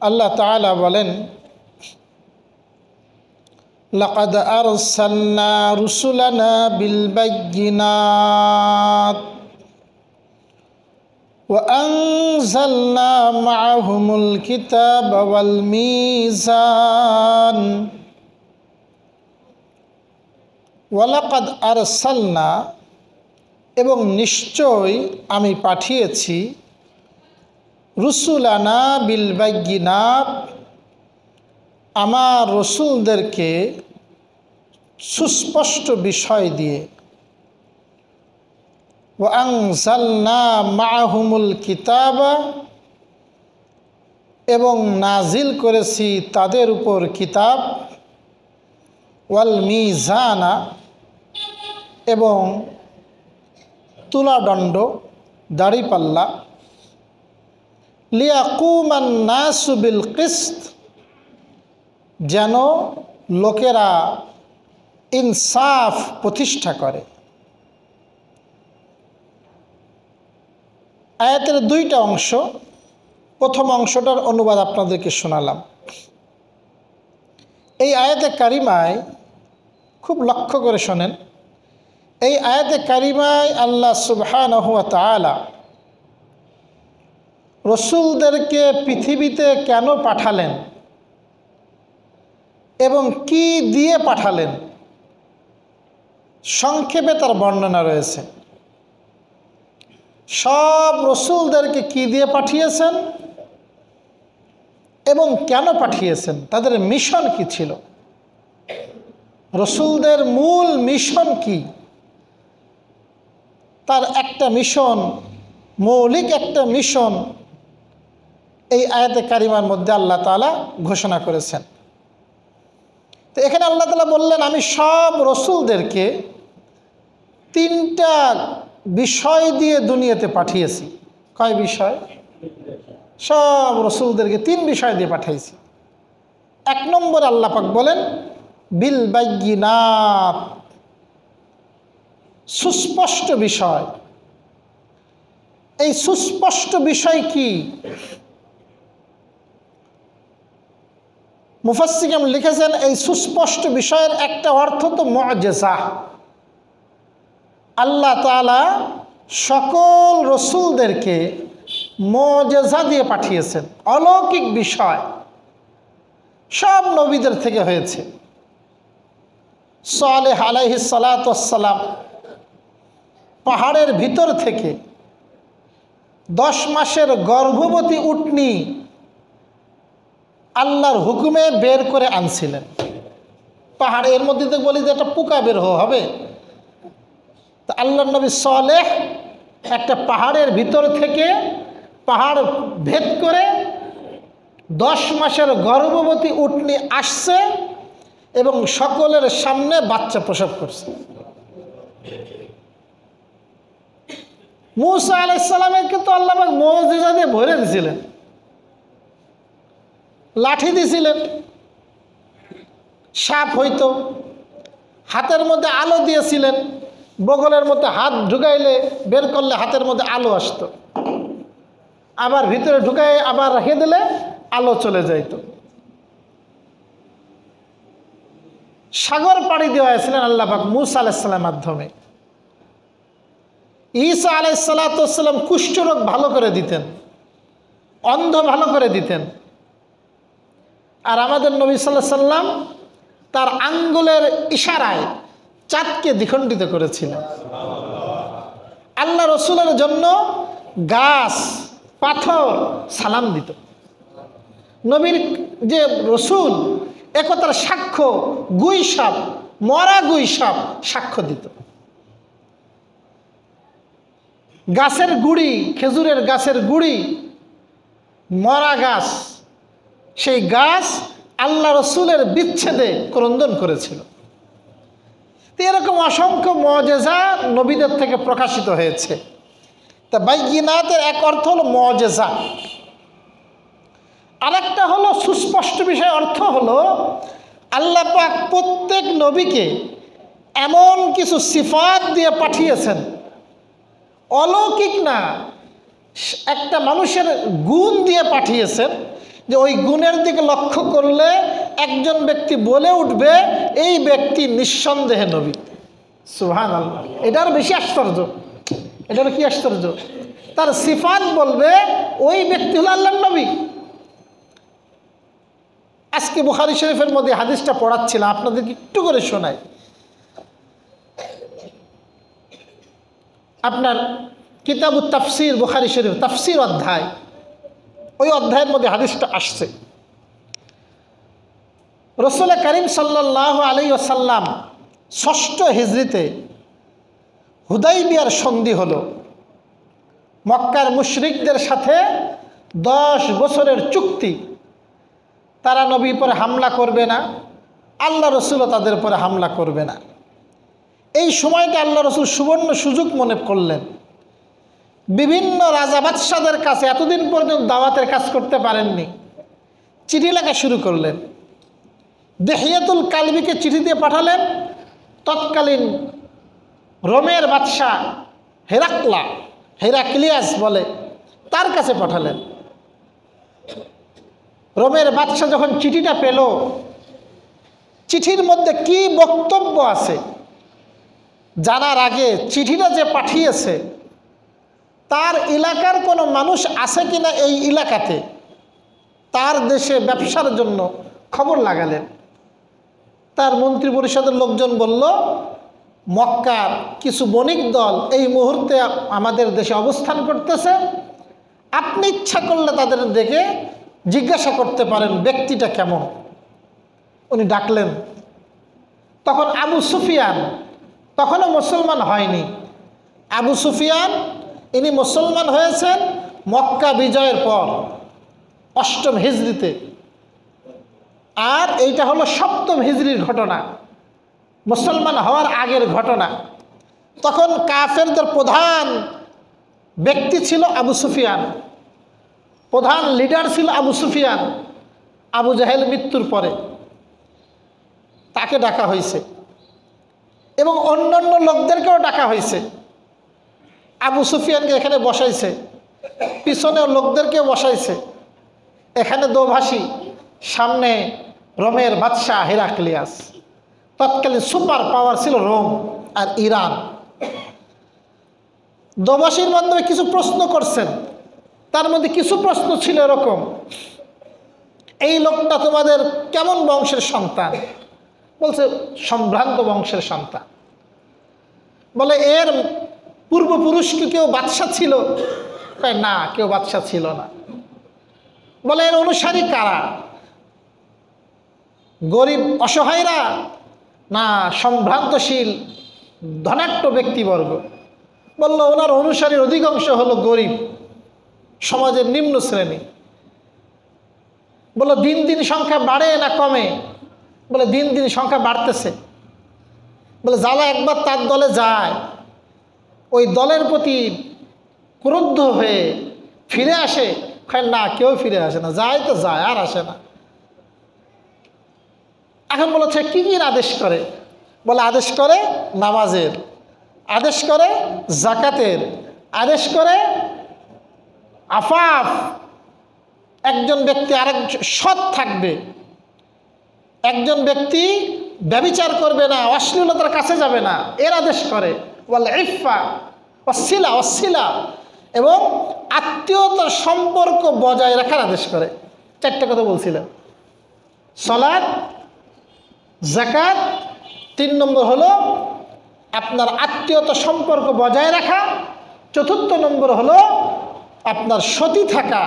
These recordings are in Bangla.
আল্লাহ তাআলা বলেন, লাকাদ আরসালনা রুসুলানা বিল বায়্যিনাত ওয়া আনজালনা মাআহুমুল কিতাবা ওয়াল মিজান ওয়া লাকাদ আরসালনা, এবং নিশ্চয় আমি পাঠিয়েছি, রুসুলানা বিল বায়্যিনাত, আমার রসুলদেরকে সুস্পষ্ট বিষয় দিয়ে, ওয়া আনজালনা মাআহুমুল কিতাবা, এবং নাজিল করেছি তাদের উপর কিতাব, ওয়াল মিজানা, এবং তুলাদণ্ড, দাড়িপাল্লা, লিয়াকুমান নাসু বিল কিসত, যেন লোকেরা ইনসাফ প্রতিষ্ঠা করে। আয়াতের দুইটা অংশ, প্রথম অংশটার অনুবাদ আপনাদেরকে শোনালাম। এই আয়াতে কারিমায় খুব লক্ষ্য করে শোনেন, এই আয়াতে কারিমায় আল্লাহ সুবহানাহু ওয়া তাআলা রসুলদেরকে পৃথিবীতে কেন পাঠালেন এবং কি দিয়ে পাঠালেন, সংক্ষেপে তার বর্ণনা রয়েছে। সব রসুলদেরকে কি দিয়ে পাঠিয়েছেন এবং কেন পাঠিয়েছেন, তাদের মিশন কি ছিল, রসুলদের মূল মিশন কি, তার একটা মিশন, মৌলিক একটা মিশন এই আয়াতে কারিমার মধ্যে আল্লাহ তাআলা ঘোষণা করেছেন। তো এখানে আল্লাহ তাআলা বললেন, আমি সব রসুলদেরকে তিনটা বিষয় দিয়ে দুনিয়াতে পাঠিয়েছি। কয় বিষয়? সব রসুলদেরকে তিন বিষয় দিয়ে পাঠিয়েছি। এক নম্বরে আল্লাহ পাক বলেন, বিল বায়্যিনাত, সুস্পষ্ট বিষয়। এই সুস্পষ্ট বিষয় কি? মুফাসসিরিন লিখেছেন, এই সুস্পষ্ট বিষয়ের একটা অর্থ তো মুআজিজা। আল্লাহ তাআলা সকল রসুলদেরকে মুআজিজা দিয়ে পাঠিয়েছেন, অলৌকিক বিষয় সব নবীদের থেকে হয়েছে। সালেহ আলাইহিস সালাতু ওয়াস সালাম পাহাড়ের ভিতর থেকে 10 মাসের গর্ভবতী উটনি আল্লাহর হুকুমে বের করে আনছিলেন। পাহাড়ের মধ্যে তো বলি যে একটা পোকা বের হবে, তো আল্লাহর নবী সালেহ একটা পাহাড়ের ভিতর থেকে পাহাড় ভেদ করে 10 মাসের গর্ভবতী উটনি আসছে এবং সকলের সামনে বাচ্চা প্রসব করছে। মূসা আলাইহিস সালামকে তো আল্লাহ পাক মুআজিজা দিয়ে ভরে দিয়েছিলেন, লাঠি দিয়েছিলেন, সাপ হইতো, হাতের মধ্যে আলো দিয়েছিলেন, বগলের মধ্যে হাত ঢুকাইলে বের করলে হাতের মধ্যে আলো আসতো, আবার ভিতরে ঢুকাই আবার রেখে দিলে আলো চলে যাইত। সাগর পাড়ি দেওয়া হয়েছিলেন আল্লাহ পাক মূসা আলাইহিস সালামের মাধ্যমে। ঈসা আলাইহিস সালাতু ওয়াস সালাম কুষ্ঠরোগ ভালো করে দিতেন, অন্ধ ভালো করে দিতেন। আর আমাদের নবী সাল্লাল্লাহু আলাইহি সাল্লাম তার আঙ্গুলের ইশারায় চাঁদকে দ্বিখণ্ডিত করেছিলেন। আল্লাহ রসুলের জন্য গাছ পাথর সালাম দিত। নবীর যে রসুল একতার সাক্ষ্য গুই সাপ, মরা গুই সাপ সাক্ষ্য দিত। গাছের গুড়ি, খেজুরের গাছের গুড়ি, মরা গাছ, সেই গাছ আল্লাহ রসুলের বিচ্ছেদে ক্রন্দন করেছিল। এরকম অসংখ্য মুআজিজা নবীদের থেকে প্রকাশিত হয়েছে। তা বায়্যিনাতের এক অর্থ হলো মুআজিজা, আরেকটা হলো সুস্পষ্ট বিষয়। অর্থ হলো আল্লাহ পাক প্রত্যেক নবীকে এমন কিছু সিফাত দিয়ে পাঠিয়েছেন, অলৌকিক না, একটা মানুষের গুণ দিয়ে পাঠিয়েছেন যে ওই গুণের দিকে লক্ষ্য করলে একজন ব্যক্তি বলে উঠবে এই ব্যক্তি নিঃসন্দেহে নবী। সুবহানাল্লাহ। এটার বেশি আশ্চর্য, এটার কি আশ্চর্য, তার সিফাত বলবে ওই ব্যক্তি হলো আল্লাহর নবী। আজকে বুখারী শরীফের মধ্যে হাদিসটা পড়াচ্ছিলাম, আপনাদেরকে একটু করে শোনাই। আপনার কিতাবুত তাফসির, বুখারী শরীফ তাফসির অধ্যায়, ওই অধ্যায়ের মধ্যে হাদিসটা আসছে। রাসূল করিম সাল্লাল্লাহু আলাইহি ওয়াসাল্লাম ৬ষ্ঠ হিজরিতে হুদাইবিয়ার সন্ধি হলো। মক্কার মুশরিকদের সাথে 10 বছরের চুক্তি, তারা নবীর পরে হামলা করবে না, আল্লাহ রসুলও তাদের পরে হামলা করবে না। এই সময়টা আল্লাহ রসুল সুবর্ণ সুযোগ মনে করলেন। বিভিন্ন রাজা বাদশাদের কাছে এতদিন পর্যন্ত দাওয়াতের কাজ করতে পারেননি, চিঠি লেখা শুরু করলেন। দেহিয়াতুল কালবিকে চিঠি দিয়ে পাঠালেন। তৎকালীন রোমের বাদশাহ হেরাক্লিয়াস বলে, তার কাছে পাঠালেন। রোমের বাদশাহ যখন চিঠিটা পেল, চিঠির মধ্যে কি বক্তব্য আছে জানার আগে চিঠিটা যে পাঠিয়েছে তার এলাকার কোনো মানুষ আছে কিনা এই এলাকাতে, তার দেশে ব্যবসার জন্য খবর লাগালেন। তার মন্ত্রী পরিষদের লোকজন বলল, মক্কার কিছু বণিক দল এই মুহূর্তে আমাদের দেশে অবস্থান করতেছে, আপনি ইচ্ছা করলে তাদের দেখে জিজ্ঞাসা করতে পারেন ব্যক্তিটা কেমন। উনি ডাকলেন। তখন আবু সুফিয়ান, তখনও মুসলমান হয়নি। আবু সুফিয়ান ইনি মুসলমান হয়েছেন মক্কা বিজয়ের পর 8ম হিজরিতে, আর এইটা হলো 7ম হিজরির ঘটনা, মুসলমান হওয়ার আগের ঘটনা। তখন কাফেরদের প্রধান ব্যক্তি ছিল আবু সুফিয়ান, প্রধান লিডার ছিল আবু সুফিয়ান। আবু জাহেল মৃত্যুর পরে তাকে ডাকা হয়েছে এবং অন্যান্য লোকদেরকেও ডাকা হয়েছে। আবু সুফিয়ানকে এখানে বসাইছে, পিছনের লোকদেরকেও বসাইছে। এখানে দোভাষী, সামনে রোমের বাদশাহ হেরাক্লিয়াস। তৎকালীন সুপার পাওয়ার ছিল রোম আর ইরান। দোভাষীর মাধ্যমে কিছু প্রশ্ন করছেন, তার মধ্যে কিছু প্রশ্ন ছিল এরকম, এই লোকটা তোমাদের কেমন বংশের সন্তান? বলছে সম্ভ্রান্ত বংশের সন্তান। বলে এর পূর্বপুরুষ কি কেউ বাদশাহ ছিল? কয় না, কেউ বাদশাহ ছিল না। বলে এর অনুসারী কারা? গরিব অসহায়রা না সম্ভ্রান্তশীল ধনাঢ্য ব্যক্তিবর্গ? বলল ওনার অনুসারীর অধিকাংশ হলো গরিব, সমাজের নিম্ন শ্রেণী। বলল দিন দিন সংখ্যা বাড়ে না কমে? বলে দিন দিন সংখ্যা বাড়তেছে। বলে যারা একবার তার দলে যায়, ওই দলের প্রতি ক্রুদ্ধ হয়ে ফিরে আসে? না, কেউ ফিরে আসে না, যায় তো যায়, আর আসে না। এখন বলেছে কি কি আদেশ করে? বলে আদেশ করে নামাজের, আদেশ করে জাকাতের, আদেশ করে আফাফ, একজন ব্যক্তি আরেক সৎ থাকবে, একজন ব্যক্তি ব্যভিচার করবে না, অশ্লীলতার কাছে যাবে না, এর আদেশ করে। বলে ইফা অশিলা এবং আত্মীয়তার সম্পর্ক বজায় রাখার আদেশ করে। 4টে কথা বলছিলেন, সালাত, যাকাত, 3 নম্বর হলো আপনার আত্মীয়তা সম্পর্ক বজায় রাখা, 4র্থ নম্বর হলো আপনার সতী থাকা,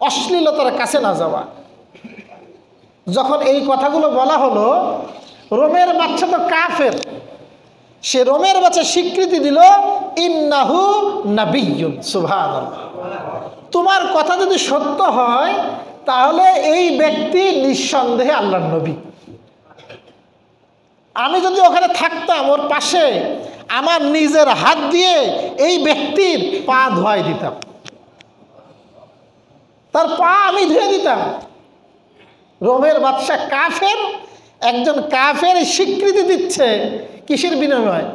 অশ্লীলতার কাছে না যাওয়া। যখন এই কথাগুলো বলা হলো, রোমের বাচ্চা তো কাফের, সে রোমের বাচ্চা স্বীকৃতি দিল ইন্নাহু নাবিয়্যুন। সুবহানাল্লাহ। তোমার কথা যদি সত্য হয় তাহলে এই ব্যক্তি নিঃসন্দেহে আল্লাহর নবী। আমি যদি ওখানে থাকতাম ওর পাশে, আমার নিজের হাত দিয়ে এই ব্যক্তির পা ধোয়াই দিতাম, তার পা আমি ধুয়ে দিতাম। রোমের বাদশা কাফের, একজন কাফের স্বীকৃতি দিচ্ছে কিসের বিনিময়ে?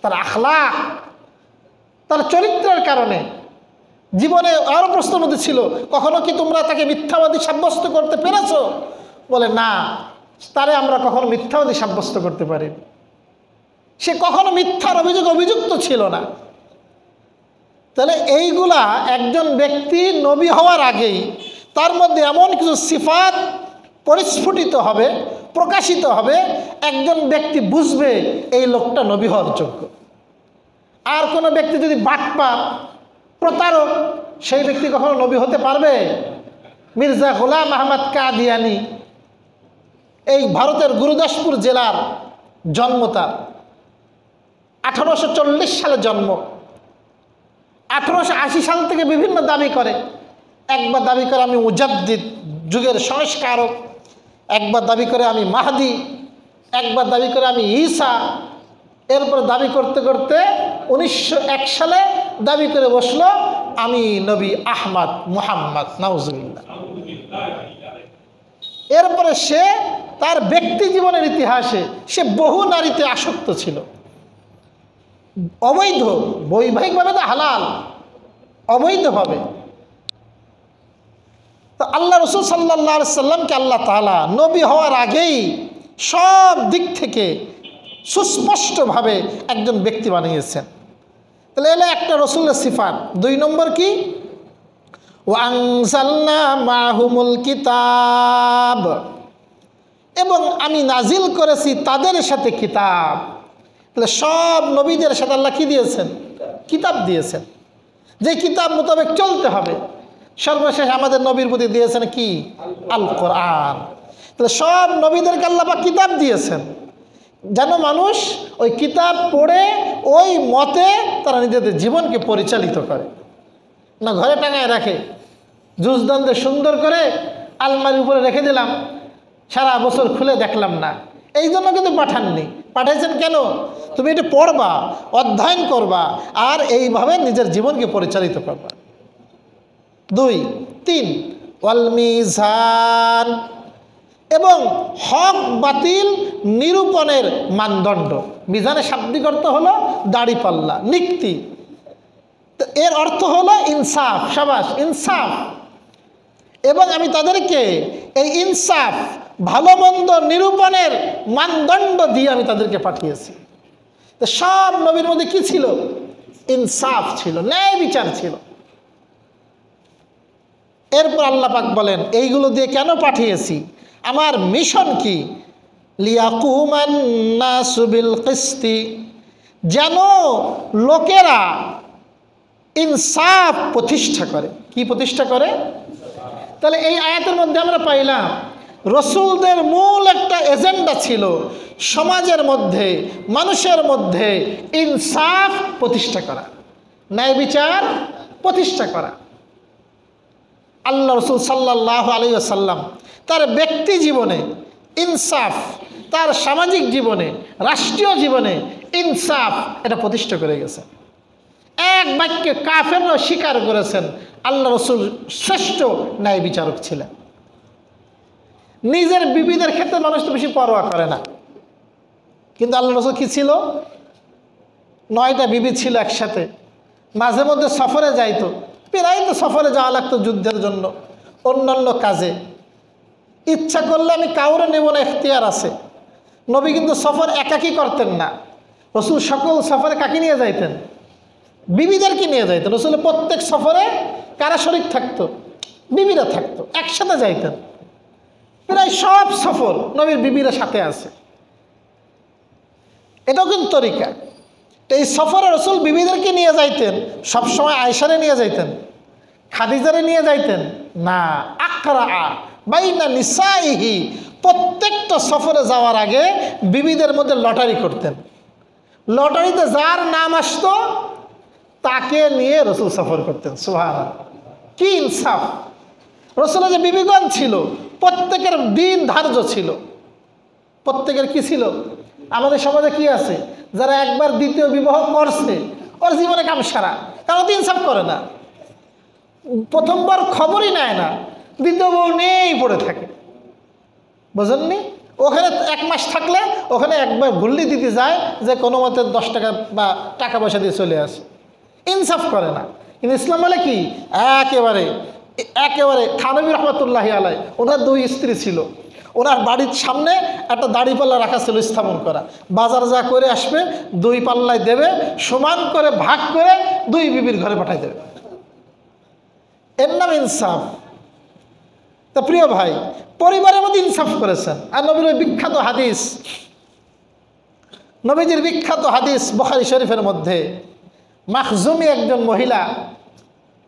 তার আখলাক, তার চরিত্রের কারণে। জীবনে আরও প্রশ্নের মধ্যে ছিল, কখনো কি তোমরা তাকে মিথ্যাবাদী সাব্যস্ত করতে পেরেছো? বলে না, তারে আমরা কখনো মিথ্যাবাদী সাব্যস্ত করতে পারি। সে কখনো মিথ্যার অভিযুক্ত ছিল না। তাহলে এইগুলা একজন ব্যক্তি নবী হওয়ার আগেই তার মধ্যে এমন কিছু সিফাত পরিস্ফুটিত হবে, প্রকাশিত হবে, একজন ব্যক্তি বুঝবে এই লোকটা নবী হওয়ার যোগ্য। আর কোনো ব্যক্তি যদি বাটপার, প্রতারক, সেই ব্যক্তি কখনো নবী হতে পারবে? মির্জা গোলাম আহমদ কাদিয়ানি, এই ভারতের গুরুদাসপুর জেলার জন্ম, তার 1840 সালে জন্ম। 1880 সাল থেকে বিভিন্ন দাবি করে। একবার দাবি করে আমি মুজাদ্দিদ, যুগের সংস্কারক, একবার দাবি করে আমি মাহদি, একবার দাবি করে আমি ঈসা। এরপর দাবি করতে করতে 1901 সালে দাবি করে বসলো আমি নবী আহমদ মুহাম্মদ, নাউজুবিল্লাহ। এরপরে সে তার ব্যক্তি জীবনের ইতিহাসে সে বহু নারীতে আসক্ত ছিল, অবৈধ, বৈবাহিকভাবে তো হালাল, অবৈধভাবে। তো আল্লাহ রসুল সাল্লাল্লাহু আলাইহি সাল্লামকে আল্লাহ তাআলা নবী হওয়ার আগেই সব দিক থেকে সুস্পষ্টভাবে একজন ব্যক্তি বানিয়েছেন। তাহলে এলো একটা রসুলের সিফাত। 2 নম্বর কি? ওয়া আনজালনা মাহুমুল কিতাব, এবং আমি নাজিল করেছি তাদের সাথে কিতাব। তাহলে সব নবীদের সাথে আল্লাহ কি দিয়েছেন? কিতাব দিয়েছেন, যে কিতাব মোতাবেক চলতে হবে। সর্বশেষ আমাদের নবীর প্রতি দিয়েছেন কি? আল কোরআন। তাহলে সব নবীদেরকে আল্লাহ পাক কিতাব দিয়েছেন, যেন মানুষ ওই কিতাব পড়ে ওই মতে তারা নিজেদের জীবনকে পরিচালিত করে, না ঘরে টাঙায় রাখে, জুজদান দিয়ে সুন্দর করে আলমারির উপরে রেখে দিলাম, সারা বছর খুলে দেখলাম না। এই জন্য কিন্তু পাঠাননি। পাঠাইছেন কেন? তুমি এটা পড়বা, অধ্যয়ন করবা, আর এইভাবে নিজের জীবনকে পরিচালিত করবা। 2, 3 ওয়াল মিজান, এবং হক বাতিল নিরূপণের মানদণ্ড। মিজানের শাব্দিক অর্থ হলো দাড়িপাল্লা, নিক্তি। তো এর অর্থ হলো ইনসাফ, সাবাস, ইনসাফ। এবং আমি তাদেরকে এই ইনসাফ, ভালো মন্দ নিরূপণের মানদণ্ড দিয়ে আমি তাদেরকে পাঠিয়েছি। তো সব নবীর মধ্যে কি ছিল? ইনসাফ ছিল, ন্যায় বিচার ছিল। এরপর আল্লাহ পাক বলেন এইগুলো দিয়ে কেন পাঠিয়েছি, আমার মিশন কি? লিয়াকুমান নাসু বিল কিসতি, যেন লোকেরা ইনসাফ প্রতিষ্ঠা করে। কি প্রতিষ্ঠা করে? তাহলে এই আয়াতের মধ্যে আমরা পাইলাম রসুলদের মূল একটা এজেন্ডা ছিল সমাজের মধ্যে, মানুষের মধ্যে ইনসাফ প্রতিষ্ঠা করা, ন্যায় বিচার প্রতিষ্ঠা করা। আল্লাহ রসুল সাল্লাল্লাহু আলাইহি ওয়াসাল্লাম তার ব্যক্তি জীবনে ইনসাফ, তার সামাজিক জীবনে, রাষ্ট্রীয় জীবনে ইনসাফ এটা প্রতিষ্ঠা করে গেছে। এক বাক্যে কাফেররাও স্বীকার করেছেন আল্লাহ রসুল শ্রেষ্ঠ ন্যায় বিচারক ছিলেন। নিজের বিবিদের ক্ষেত্রে মানুষ তো বেশি পরোয়া করে না, কিন্তু আল্লাহ রসুল কি ছিল? 9টা বিবি ছিল একসাথে, মাঝে মধ্যে সফরে যাইতো, প্রায় তো সফরে যাওয়া লাগতো যুদ্ধের জন্য, অন্যান্য কাজে। ইচ্ছা করলে আমি কাউরে নেব না, এখতিয়ার আছে। নবী কিন্তু সফর একাকী করতেন না, রসুল সকল সফরে কাকে নিয়ে যাইতেন? বিবিদেরকে নিয়ে যাইতেন। রসুলের প্রত্যেক সফরে কারা শরীক থাকতো? বিবিরা থাকতো, একসাথে যাইতেন। প্রায় সব সফর নবীর বিবিরা সাথে আছে। এটাও কিন্তু তরিকা। তো এই সফরে রসুল বিবিদেরকে নিয়ে যাইতেন, সবসময় আয়েশারে নিয়ে যাইতেন, খাদিজারে নিয়ে যাইতেন না। আকরা বাইনা নিসাইহি, প্রত্যেকটা সফরে যাওয়ার আগে বিবিদের মধ্যে লটারি করতেন। লটারিতে যার নাম আসতো তাকে নিয়ে রসুল সফর করতেন। সুবহানাল্লাহ, কি ইনসাফ! রসুলের যে বিবিগণ ছিল প্রত্যেকের দিন ধার্য ছিল, প্রত্যেকের কি ছিল? আমাদের সমাজে কি আছে, যারা একবার দ্বিতীয় বিবাহ করছে ওর জীবনে কাম সারা, কারণ তো ইনসাফ করে না। প্রথমবার খবরই নেয় না, দ্বিতীয় বউ নেই পড়ে থাকে, বুঝেননি? ওখানে 1 মাস থাকলে ওখানে একবার ঘুরলি দিতে যায় যে কোনো মতে 10 টাকা বা টাকা পয়সা দিয়ে চলে আসে। ইনসাফ করে না। কিন্তু ইসলাম বলে কি একেবারে একেবারে থানবী রহমতুল্লাহি আলাই ওনার 2 স্ত্রী ছিল, ওনার বাড়ির সামনে একটা দাড়িপাল্লা রাখা ছিল স্থাপন করা, বাজার যা করে আসবে 2 পাল্লায় দেবে, সমান করে ভাগ করে 2 বিবির ঘরে পাঠাই দেবে। এর নাম ইনসাফ। তা প্রিয় ভাই, পরিবারের মধ্যে ইনসাফ করেছেন। আর নবীর ওই বিখ্যাত হাদিস, নবীজির বিখ্যাত হাদিস বুখারী শরীফের মধ্যে, মাখজুমি একজন মহিলা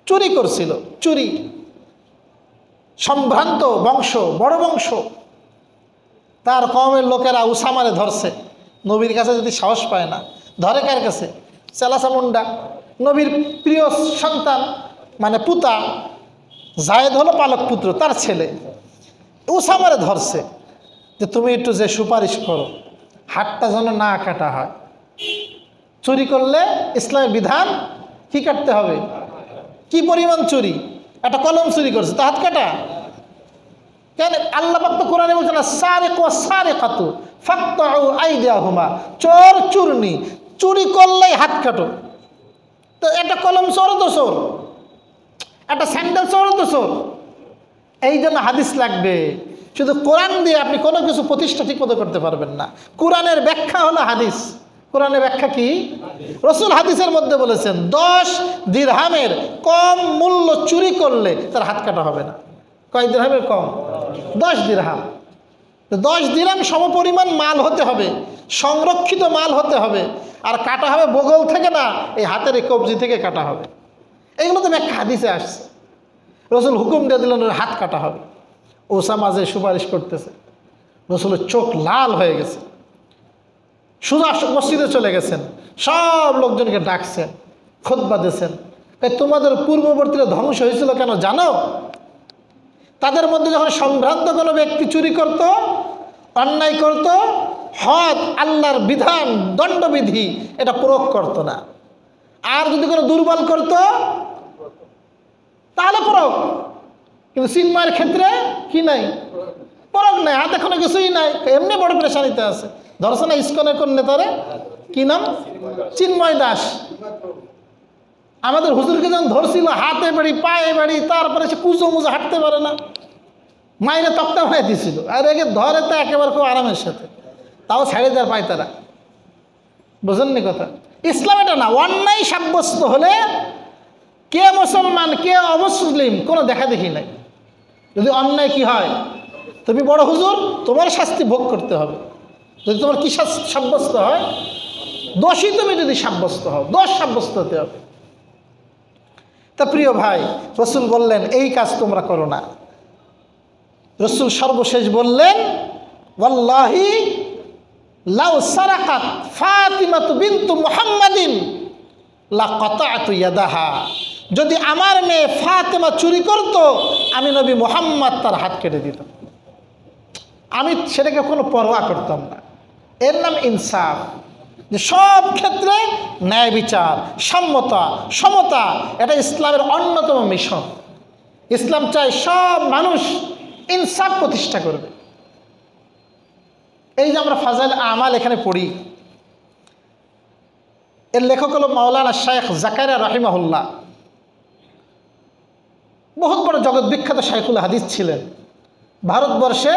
চুরি করছিল, চুরি, সম্ভ্রান্ত বংশ, বড় বংশ, তার কওমের লোকেরা উসামারে ধরছে। নবীর কাছে যদি সাহস পায় না, ধরে কার কাছে? চেলাচামুন্ডা, নবীর প্রিয় সন্তান মানে পুতা জায়েদ হলো পালক পুত্র, তার ছেলে উসামারে ধরছে যে তুমি একটু যে সুপারিশ করো হাতটা যেন না কাটা হয়। চুরি করলে ইসলামের বিধান কি কাটতে হবে? কি পরিমাণ চুরি? একটা কলম চুরি করছে, তা হাত কাটা কেন? আল্লাহ পাক তো কোরআনে বলছে না, সারিকু ওয়াস সারিকাতু ফাকতাউ আইদিয়াহুমা, চোর চুরনি চুরি করলেই হাত কাটো। তো একটা কলম চোর তো চোর, একটা স্যান্ডেল চোর তো চোর। এই জন্য হাদিস লাগবে। শুধু কোরআন দিয়ে আপনি কোনো কিছু প্রতিষ্ঠা ঠিক মতো করতে পারবেন না। কোরআনের ব্যাখ্যা হলো হাদিস। কোরআনের ব্যাখ্যা কি? রসুল হাদিসের মধ্যে বলেছেন 10 দিরহামের কম মূল্য চুরি করলে তার হাত কাটা হবে না। কয় দিরহামের কম? 10 দিরহাম। 10 দিরহাম সমপরিমাণ মাল হতে হবে, সংরক্ষিত মাল হতে হবে, আর কাটা হবে বগল থেকে না, এই হাতের এই কবজি থেকে কাটা হবে। এইগুলো তো ব্যাখ্যা হাদিসে আসছে। রসুল হুকুম দিয়ে দিলেন হাত কাটা হবে। ওসামা যে সুপারিশ করতেছে, রসুলের চোখ লাল হয়ে গেছে, সোজা মসজিদে চলে গেছেন, সব লোকজনকে ডাকছেন, খুতবা দিয়েছেন। তোমাদের পূর্ববর্তীরা ধ্বংস হয়েছিল কেন জানো? তাদের মধ্যে যখন সম্ভ্রান্ত কোনো ব্যক্তি চুরি করত, অন্যায় করত, হদ আল্লাহর বিধান দণ্ডবিধি এটা প্রয়োগ করতো না। আর যদি কোনো দুর্বল করত তাহলে প্রয়োগ। কিন্তু চিন্ময়ের ক্ষেত্রে কি নাই? প্রয়োগ নাই, হাতে কোনো কিছুই নাই, এমনি বড় পেরেশানিতে আছে। ধরছে না ইস্কনের কোন নেতারে, কি নাম? চিন্ময় দাস। আমাদের হুজুরকে যখন ধরছিল, হাতে বাড়ি পায়ে বাড়ি, তারপরে সে কুজো মুজো হাঁটতে পারে না, মাইরে তক্তা হয়ে দিছিল। আর একে ধরে তো একেবারে খুব আরামের সাথে, তাও ছেড়ে দেওয়ার পায় তারা। বুঝেননি কথা? ইসলাম এটা না। অন্যায় সাব্যস্ত হলে কে মুসলমান কে অমুসলিম কোনো দেখা দেখি নাই। যদি অন্যায় কি হয়, তুমি বড় হুজুর, তোমার শাস্তি ভোগ করতে হবে। যদি তোমার কি সাব্যস্ত হয়, দোষী তুমি যদি সাব্যস্ত হও, দোষ সাব্যস্ত হতে হবে। তা প্রিয় ভাই, রসুল বললেন এই কাজ তোমরা করো না। রসুল সর্বশেষ বললেন, ওয়াল্লাহি লাউ সারাকাত ফাতিমাতু বিনতু মুহাম্মাদিন লাকাতাতু ইয়াদাহা, যদি আমার মেয়ে ফাতেমা চুরি করত, আমি নবী মুহাম্মদ তার হাত কেটে দিতাম। আমি সেটাকে কোনো পরোয়া করতাম না। এর নাম ইনসাফ। যে সব ক্ষেত্রে ন্যায় বিচার, সাম্যতা, সমতা, এটা ইসলামের অন্যতম মিশন। ইসলাম চায় সব মানুষ ইনসাফ প্রতিষ্ঠা করবে। এই যে আমরা ফাজাইল আমাল এখানে পড়ি, এর লেখক হল মাওলানা শাইখ জাকারিয়া রাহিমাহুল্লাহ। বহুত বড় জগৎ বিখ্যাত শাইখুল হাদিস ছিলেন। ভারতবর্ষে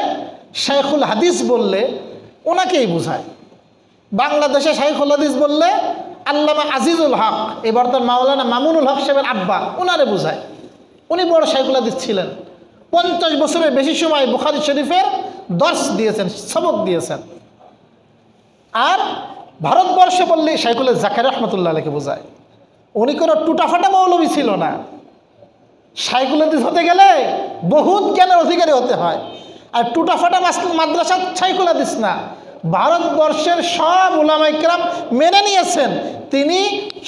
শাইখুল হাদিস বললে ওনাকেই বোঝায়। বাংলাদেশে শাইখুল হাদিস বললে আল্লামা আজিজুল হক, এই বর্তমান মাওলানা মামুনুল হক সাহেবের আব্বা, ওনারে বোঝায়। উনি বড় শাইখুল হাদিস ছিলেন। 50 বছরের বেশি সময় বুখারী শরীফের দর্স দিয়েছেন, সবক দিয়েছেন। আর ভারতবর্ষে বললে শাইখুল জাকারিয়া রহমতুল্লাহ আলাইহিকে বোঝায়। উনি কোনো টুটাফাটা মৌলবী ছিল না। শাইখুল হাদিস হতে গেলে বহুত জ্ঞানের অধিকারী হতে হয়। আর টুটাফাটা মাদ্রাসা শাইখুল হাদিস না। ভারতবর্ষের সব উলামায়ে কেরাম মেনে নিয়েছেন তিনি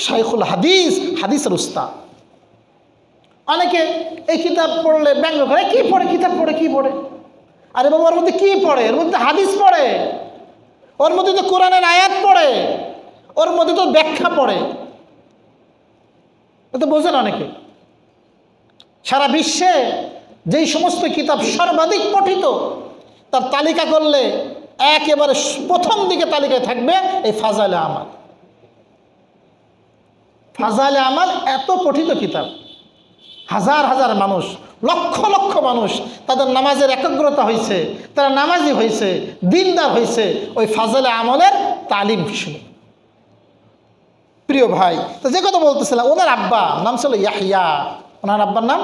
শাইখুল হাদিস, হাদিসের উস্তাদ। অনেকে এই কিতাব পড়লে ব্যঙ্গ করে, কি পড়ে কিতাব পড়ে, কি পড়ে? আরে বাবা, ওর মধ্যে কি পড়ে? এর মধ্যে হাদিস পড়ে, ওর মধ্যে তো কোরআনের আয়াত পড়ে, ওর মধ্যে তো ব্যাখ্যা পড়ে। এটা বোঝেন অনেকে। সারা বিশ্বে যেই সমস্ত কিতাব সর্বাধিক পঠিত, তার তালিকা করলে একেবারে প্রথম দিকে তালিকায় থাকবে এই ফাজাইলে আমাল। ফাজাইলে আমাল এত পঠিত কিতাব, হাজার হাজার মানুষ, লক্ষ লক্ষ মানুষ তাদের নামাজের একাগ্রতা হয়েছে, তারা নামাজি হয়েছে, দিনদার হয়েছে ওই ফাজাইলে আমলের তালিম শুনে। প্রিয় ভাই, তো যে কথা বলতেছিলাম, ওনার আব্বা নাম ছিল ইয়াহইয়া, ওনার আব্বার নাম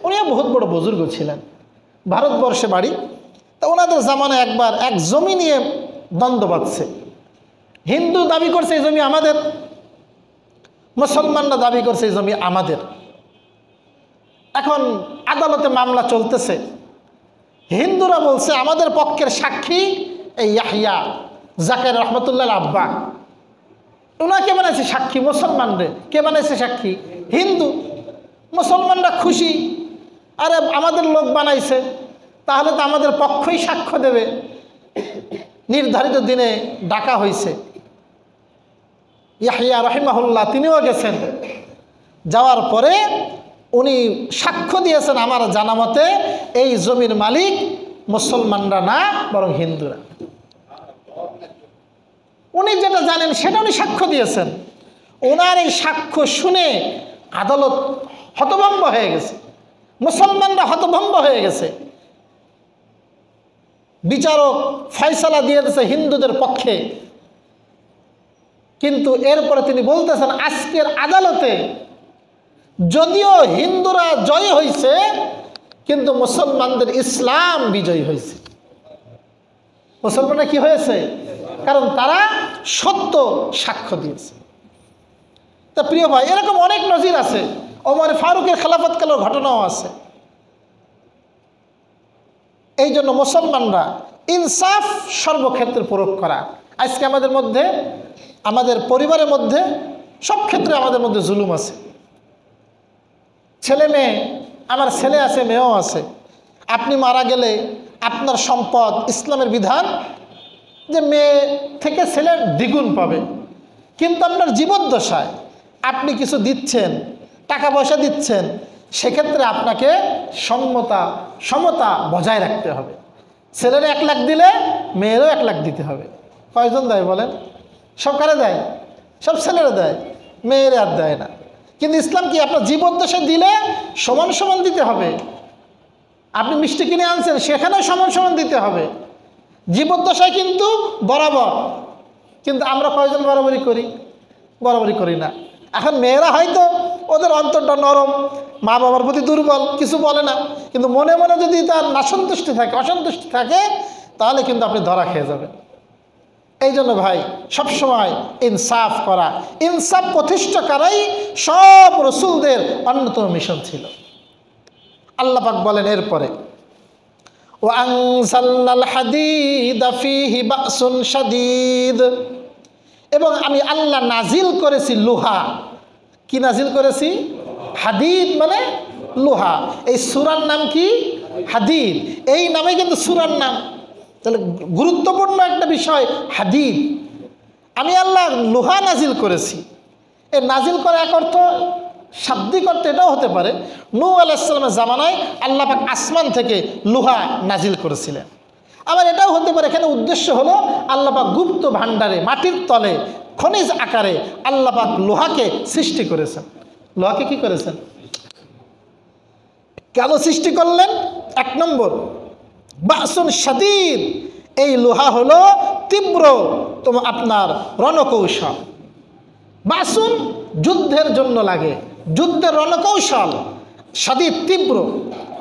উনিও বহুত বড় বুজুর্গ ছিলেন, ভারতবর্ষে বাড়ি। তা ওনাদের জামানায় একবার এক জমি নিয়ে দ্বন্দ্ব বাঁধছে। হিন্দু দাবি করছে এই জমি আমাদের, মুসলমানরা দাবি করছে এই জমি আমাদের। এখন আদালতে মামলা চলতেছে। হিন্দুরা বলছে আমাদের পক্ষের সাক্ষী এই ইয়াহইয়া জাকারিয়া রহমতুল্লাহ আব্বা, ওনাকে বানাইছে সাক্ষী মুসলমানরে। কে বানাইছে সাক্ষী? হিন্দু। মুসলমানরা খুশি, আরে আমাদের লোক বানাইছে, তাহলে তো আমাদের পক্ষই সাক্ষ্য দেবে। নির্ধারিত দিনে ডাকা হয়েছে। ইয়াহইয়া রহিমাহুল্লাহ তিনিও গেছেন। যাওয়ার পরে উনি সাক্ষ্য দিয়েছেন আমার জানা মতে এই জমির মালিক মুসলমানরা না, বরং হিন্দুরা। উনি যেটা জানেন সেটা উনি সাক্ষ্য দিয়েছেন। ওনার এই সাক্ষ্য শুনে আদালত হতভম্ব হয়ে গেছে, মুসলমানরা হতভম্ব হয়ে গেছে। বিচারক ফয়সালা দিয়ে দিয়েছে হিন্দুদের পক্ষে। কিন্তু এরপরে তিনি বলতেছেন আজকের আদালতে যদিও হিন্দুরা জয় হয়েছে, কিন্তু মুসলমানদের ইসলাম বিজয়ী হয়েছে। মুসলমানরা কি হয়েছে? কারণ তারা সত্য সাক্ষ্য দিয়েছে। তা প্রিয় ভাই, এরকম অনেক নজির আছে। ওমর ফারুকের খেলাফতকালের ঘটনাও আছে। এই জন্য মুসলমানরা ইনসাফ সর্বক্ষেত্রে প্রয়োগ করা। আজকে আমাদের মধ্যে, আমাদের পরিবারের মধ্যে, সব ক্ষেত্রে আমাদের মধ্যে জুলুম আছে। ছেলে মেয়ে, আমার ছেলে আছে, মেয়েও আছে। আপনি মারা গেলে আপনার সম্পদ, ইসলামের বিধান যে মেয়ে থেকে ছেলে দ্বিগুণ পাবে। কিন্তু আপনার জীবদ্দশায় আপনি কিছু দিচ্ছেন, টাকা পয়সা দিচ্ছেন, সেক্ষেত্রে আপনাকে সমতা বজায় রাখতে হবে। ছেলের 1 লাখ দিলে মেয়েরও 1 লাখ দিতে হবে। কয়জন দেয় বলেন? সব কারে দেয়? সব ছেলেরা দেয়, মেয়েরা আর দেয় না। কিন্তু ইসলাম কি আপনার জীবদ্দশায় দিলে সমান সমান দিতে হবে। আপনি মিষ্টি কিনে আনছেন, সেখানেও সমান সমান দিতে হবে। জীবদ্দশায় কিন্তু বরাবর। কিন্তু আমরা কয়জন বরাবরই করি? বরাবরই করি না। এখন মেয়েরা হয়তো ওদের অন্তরটা নরম, মা বাবার প্রতি দুর্বল, কিছু বলে না। কিন্তু মনে মনে যদি তার নাসন্তুষ্টি থাকে, অসন্তুষ্টি থাকে, তাহলে কিন্তু আপনি ধরা খেয়ে যাবেন। এই জন্য ভাই, সবসময় ইনসাফ করা, ইনসাফ প্রতিষ্ঠা করাই সব রসুলদের অন্যতম মিশন ছিল। আল্লাহ পাক বলেন এরপরে, ওয়ানজালনাল হাদিদা ফীহি বাসুন শাদীদ, এবং আমি আল্লাহ নাজিল করেছি লোহা। কি নাজিল করেছি? হাদিদ মানে লোহা। এই সূরার নাম কি? হাদিদ। এই নামে কিন্তু সূরার নাম। তাহলে গুরুত্বপূর্ণ একটা বিষয় হাদিদ। আমি আল্লাহ লোহা নাজিল করেছি। এই নাজিল করা এক অর্থ, শাব্দিক অর্থ এটাও হতে পারে, নূহ আলাইহিস সালামের জামানায় আল্লাহ পাক আসমান থেকে লোহা নাজিল করেছিলেন। আবার এটাও হতে পারে এখানে উদ্দেশ্য হলো আল্লাহ পাক গুপ্ত ভাণ্ডারে, মাটির তলে, খনিজ আকারে আল্লাহ পাক লোহাকে সৃষ্টি করেছেন। লোহাকে কি করেছেন? কেন সৃষ্টি করলেন? 1 নম্বর, বাসুন শাদীদ, এই লোহা হলো তীব্র আপনার রণকৌশল। বাসুন যুদ্ধের জন্য লাগে, যুদ্ধের রণকৌশল। শাদীদ তীব্র।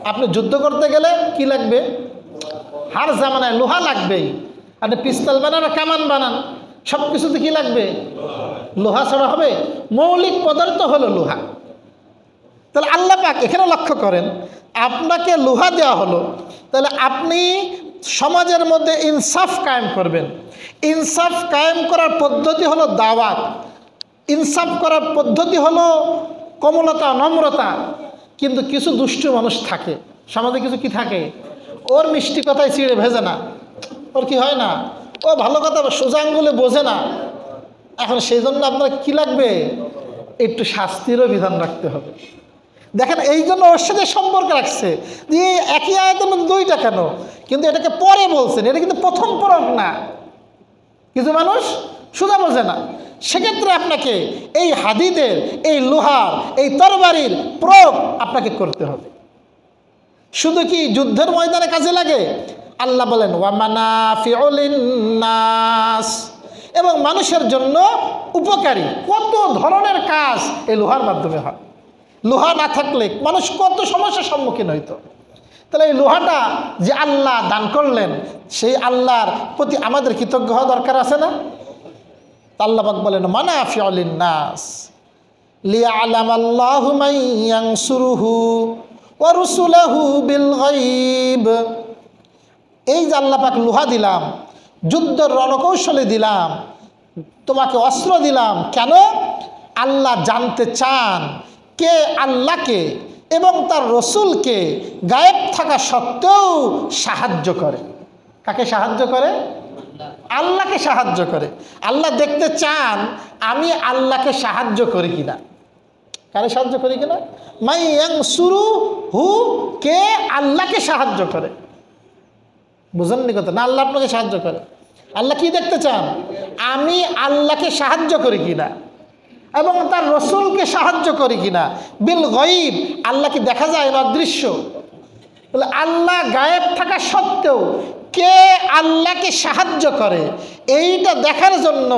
আপনি যুদ্ধ করতে গেলে কি লাগবে? হার জামানায় লোহা লাগবেই। আপনি পিস্তল বানান, কামান বানান, সব কিছুতে কি লাগবে? লোহা ছাড়া হবে? মৌলিক পদার্থ হলো লোহা। তাহলে আল্লাহ পাক এখানে লক্ষ্য করেন, আপনাকে লোহা দেওয়া হলো, তাহলে আপনি সমাজের মধ্যে ইনসাফ কায়েম করবেন। ইনসাফ কায়েম করার পদ্ধতি হলো দাওয়াত। ইনসাফ করার পদ্ধতি হলো কোমলতা, নম্রতা। কিন্তু কিছু দুষ্টু মানুষ থাকে সমাজে, কিছু কি থাকে, ওর মিষ্টি কথায় চিড়ে ভেজে না, ওর কি হয় না, ও ভালো কথা সোজা আঙ্গুলে বোঝে না। এখন সেই জন্য আপনার কি লাগবে? একটু শাস্তিরও বিধান রাখতে হবে। দেখেন, এই জন্য ওর সাথে সম্পর্ক রাখছে যে একই আয়াতের মধ্যে 2টা কেন, কিন্তু এটাকে পরে বলছেন, এটা কিন্তু প্রথম পরক না। কিছু মানুষ সোজা বোঝে না, সেক্ষেত্রে আপনাকে এই হাদিদের, এই লোহার, এই তরবারির প্রয়োগ আপনাকে করতে হবে। শুধু কি যুদ্ধের ময়দানে কাজে লাগে? আল্লাহ বলেন ওয়া মানাফিউ লিন্নাস, এবং মানুষের জন্য উপকারী কত ধরনের কাজ এই লোহার মাধ্যমে হয়। লোহা না থাকলে মানুষ কত সমস্যার সম্মুখীন হইতো। তাহলে এই লোহাটা যে আল্লাহ দান করলেন, সেই আল্লাহর প্রতি আমাদের কৃতজ্ঞ হওয়া দরকার আছে না? আল্লাহ পাক বলেন মানাফিউ লিন্নাস লিয়ালামাল্লাহু মান ইয়ানসুরুহু ওয়া রুসুলুহু বিল গায়ব। এই যে আল্লাহ পাক লোহা দিলাম, যুদ্ধের রণকৌশলে দিলাম, তোমাকে অস্ত্র দিলাম, কেন? আল্লাহ জানতে চান কে আল্লাহকে এবং তার রসুলকে গায়েব থাকা সত্ত্বেও সাহায্য করে। কাকে সাহায্য করে? আল্লাহকে সাহায্য করে। আল্লাহ দেখতে চান আমি আল্লাহকে সাহায্য করি কিনা। কারে সাহায্য করি কিনা? মান ইয়ানসুরুহু, কে আল্লাহকে সাহায্য করে। বুঝেননি কথা? না আল্লাহ আপনাকে সাহায্য করে। আল্লাহ কি দেখতে চান? আমি আল্লাহকে সাহায্য করি কিনা এবং তার রসুলকে সাহায্য করি কিনা। বিল গায়ব, আল্লাহকে দেখা যায় না, অদৃশ্য। বলে আল্লাহ গায়েব থাকা সত্ত্বেও কে আল্লাহকে সাহায্য করে, এইটা দেখার জন্য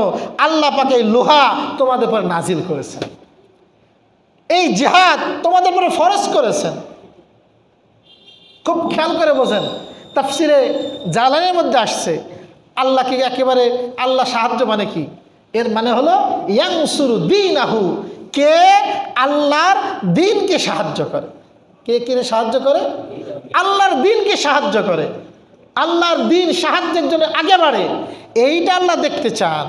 আল্লাহ পাক এই লোহা তোমাদের উপর নাজিল করেছেন। এই জিহাদ তোমাদের উপরে ফরজ করেছেন। খুব খেয়াল করে বোঝেন, তাফসিরে জালালের মধ্যে আসছে আল্লাহকে একেবারে আল্লাহ সাহায্য মানে কি? এর মানে হলো ইয়ানসুরু দীনাহু, কে আল্লাহর দ্বীনকে সাহায্য করে। কে কে সাহায্য করে? আল্লাহর দ্বীনকে সাহায্য করে। আল্লাহর দ্বীন সাহায্যের জন্য আগে বাড়ে, এইটা আল্লাহ দেখতে চান।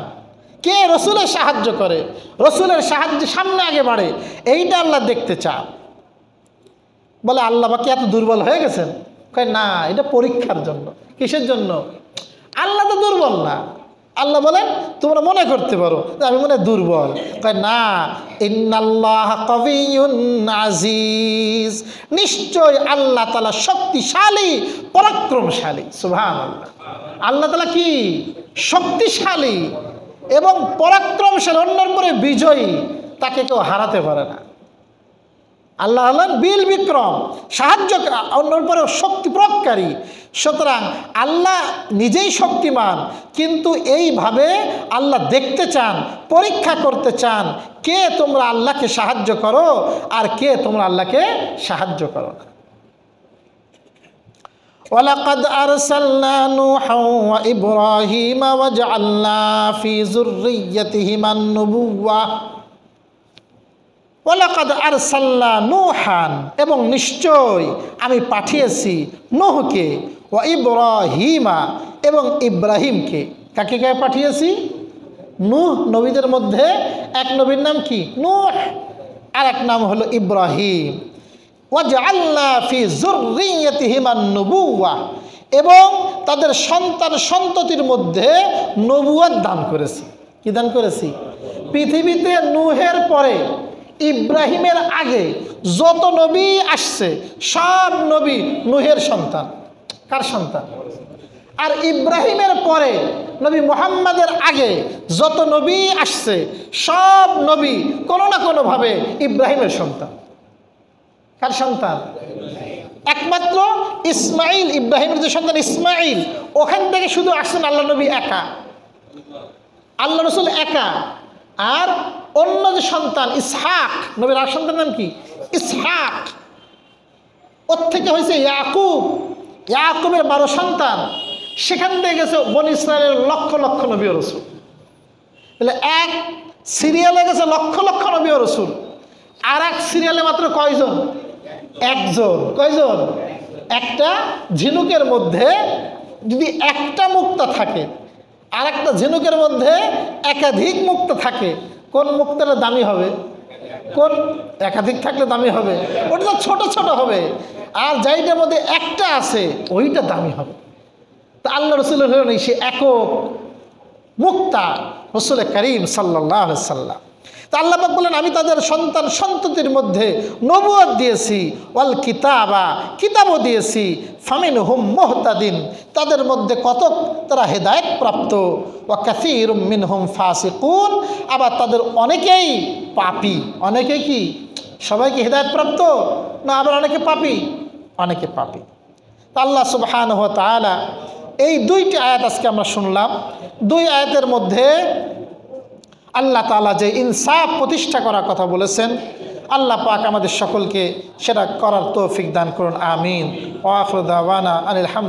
কে রসুলের সাহায্য করে, রসুলের সাহায্যে সামনে আগে বাড়ে, এইটা আল্লাহ দেখতে চান। বলে আল্লাহ বাকি এত দুর্বল হয়ে গেছেন? কয় না, এটা পরীক্ষার জন্য। কিসের জন্য? আল্লাহ তো দুর্বল না। আল্লাহ বলেন তোমরা মনে করতে পারো যে আমি মনে দুর্বল। কয় না, ইন্নাল্লাহ কাবিয়্যুন আজিজ, নিশ্চয় আল্লাহ তাআলা শক্তিশালী, পরাক্রমশালী। সুবহানাল্লাহ। আল্লাহ তাআলা কি? শক্তিশালী এবং পরাক্রমশালী, অন্যের উপরে বিজয়ী, তাকে কেউ হারাতে পারে না। আল্লাহ হলেন বিল বিক্রম, সাহায্য, অন্যের উপরে শক্তি প্রয়োগকারী। সুতরাং আল্লাহ নিজেই শক্তিমান, কিন্তু এইভাবে আল্লাহ দেখতে চান, পরীক্ষা করতে চান কে তোমরা আল্লাহকে সাহায্য করো আর কে তোমরা আল্লাহকে সাহায্য করো না। ওয়ালাকাদ আরসালনা নূহান ওয়া ইব্রাহিমা ওয়া জাআলনা ফি যুররিয়্যাতিহিমান নুবুওয়া। ওয়ালাকাদ আরসালনা নূহান, এবং নিশ্চয় আমি পাঠিয়েছি নূহকে, ওয়া ইব্রাহিমা, এবং ইব্রাহিমকে। কাকে কাকে পাঠিয়েছি? নূহ নবীদের মধ্যে এক নবীর নাম কি? নূহ, আর এক নাম হলো ইব্রাহিম। ওয়া জাআলনা ফি যুররিয়্যাতিহিমান নুবুওয়া, এবং তাদের সন্তান সন্ততির মধ্যে নবুয়ত দান করেছি। কি দান করেছি? পৃথিবীতে নূহের পরে, ইব্রাহিমের আগে যত নবী আসছে সব নবী নূহের সন্তান। কার সন্তান? আর ইব্রাহিমের পরে নবী মুহাম্মাদের আগে যত নবী আসছে সব নবী কোনো না কোনোভাবে ইব্রাহিমের সন্তান। কার সন্তান? একমাত্র ইসমাইল, ইব্রাহিমের যে সন্তান ইসমাইল, ওখান থেকে শুধু আসছেন আল্লাহ নবী একা, আল্লাহ রসুল একা। আর অন্য যে সন্তান ইসহাক, নবীর আর সন্তান নাম কি? ইসহাক। ওর থেকে হয়েছে ইয়াকুব, ইয়াকুবের 12 সন্তান। সেখান থেকে গেছে বনী ইসরায়েলের লক্ষ লক্ষ নবী ও রসুল। তাহলে এক সিরিয়ালে গেছে লক্ষ লক্ষ নবী ও রসুল, আর এক সিরিয়ালে মাত্র কয়জন? একজন। কয়জন? একটা ঝিনুকের মধ্যে যদি একটা মুক্তা থাকে, আর একটা ঝিনুকের মধ্যে একাধিক মুক্তা থাকে, কোন মুক্তাটা দামি হবে? কোন একাধিক থাকলে দামি হবে? ওটা তো ছোট ছোট হবে। আর যাইটার মধ্যে একটা আছে ওইটা দামি হবে। তা আল্লাহ রসুলের হলেন সে একক মুক্তা, রসুল করিম সাল্লাল্লাহু আলাইহি সাল্লাম। তা আল্লাহ পাক বলেন আমি তাদের সন্তান সন্ততির মধ্যে নবুয়ত দিয়েছি, ওয়াল কিতাবা কিতাবও দিয়েছি, ফামিনহুম মুহতাদিন তাদের মধ্যে কতক তারা হেদায়েত প্রাপ্ত, ওয়া কাসীরুম মিনহুম ফাসিকুন আবার তাদের অনেকেই পাপী। অনেকে কি সবাই কি হেদায়েত প্রাপ্ত না আবার অনেকে পাপী? অনেকে পাপী। তা আল্লাহ সুবহানাহু ওয়া তাআলা এই দুইটি আয়াত আজকে আমরা শুনলাম। দুই আয়াতের মধ্যে আল্লাহ তাআলা যে ইনসাফ প্রতিষ্ঠা করার কথা বলেছেন, আল্লাহ পাক আমাদের সকলকে সেটা করার তৌফিক দান করুন। আমিন। ওয়া আখিরু দাওয়ানা আনিল হামদুলিল্লাহ।